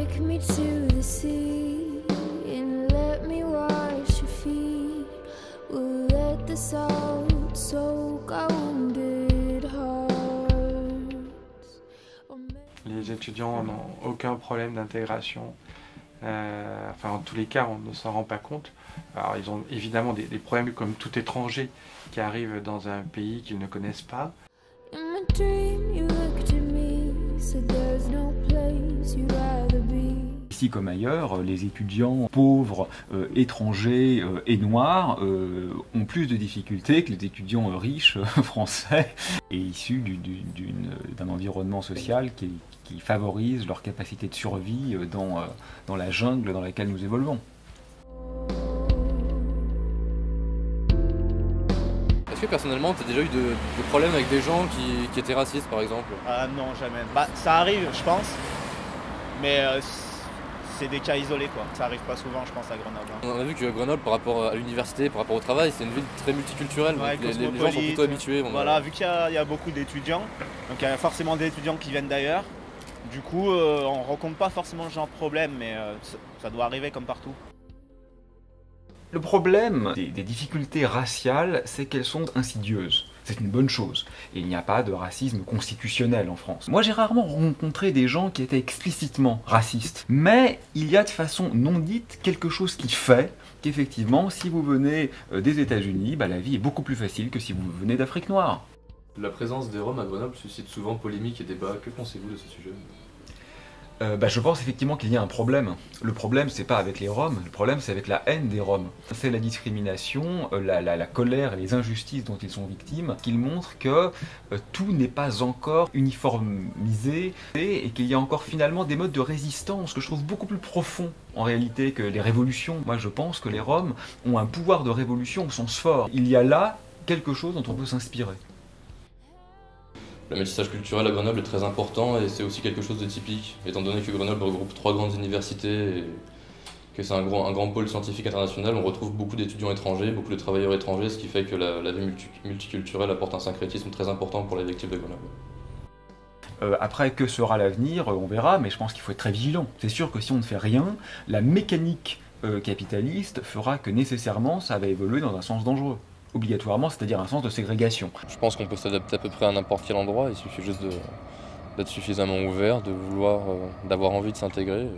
Take me to the sea and let me wash your feet. We'll let the salt soak our wounded hearts. Les étudiants n'ont aucun problème d'intégration. Enfin, en tous les cas, on ne s'en rend pas compte. Alors, ils ont évidemment des problèmes comme tout étranger qui arrive dans un pays qu'ils ne connaissent pas. Ici comme ailleurs, les étudiants pauvres, étrangers et noirs ont plus de difficultés que les étudiants riches français et issus d'un environnement social qui favorise leur capacité de survie dans la jungle dans laquelle nous évoluons. Est-ce que personnellement tu as déjà eu de problèmes avec des gens qui étaient racistes par exemple? Non, jamais. Bah, ça arrive, je pense, mais c'est des cas isolés quoi. Ça arrive pas souvent, je pense, à Grenoble. On a vu que Grenoble, par rapport à l'université, par rapport au travail, c'est une ville très multiculturelle. Ouais, donc les gens sont plutôt habitués. Voilà, vu qu'il y a beaucoup d'étudiants, donc il y a forcément des étudiants qui viennent d'ailleurs. Du coup, on rencontre pas forcément ce genre de problème, mais ça doit arriver comme partout. Le problème des difficultés raciales, c'est qu'elles sont insidieuses. C'est une bonne chose. Et il n'y a pas de racisme constitutionnel en France. Moi, j'ai rarement rencontré des gens qui étaient explicitement racistes. Mais il y a de façon non dite quelque chose qui fait qu'effectivement, si vous venez des États-Unis, la vie est beaucoup plus facile que si vous venez d'Afrique noire. La présence des Roms à Grenoble suscite souvent polémique et débat. Que pensez-vous de ce sujet ? Je pense effectivement qu'il y a un problème. Le problème, c'est pas avec les Roms, le problème, c'est avec la haine des Roms. C'est la discrimination, la colère et les injustices dont ils sont victimes, qui montrent que tout n'est pas encore uniformisé et qu'il y a encore finalement des modes de résistance que je trouve beaucoup plus profonds en réalité que les révolutions. Moi, je pense que les Roms ont un pouvoir de révolution au sens fort. Il y a là quelque chose dont on peut s'inspirer. Le métissage culturel à Grenoble est très important et c'est aussi quelque chose de typique, étant donné que Grenoble regroupe 3 grandes universités et que c'est un grand pôle scientifique international. On retrouve beaucoup d'étudiants étrangers, beaucoup de travailleurs étrangers, ce qui fait que la vie multiculturelle apporte un syncrétisme très important pour l'effectif de Grenoble. Après, que sera l'avenir, on verra, mais je pense qu'il faut être très vigilant. C'est sûr que si on ne fait rien, la mécanique capitaliste fera que nécessairement ça va évoluer dans un sens dangereux. Obligatoirement, c'est-à-dire un sens de ségrégation. Je pense qu'on peut s'adapter à peu près à n'importe quel endroit, il suffit juste d'être suffisamment ouvert, d'avoir envie de s'intégrer.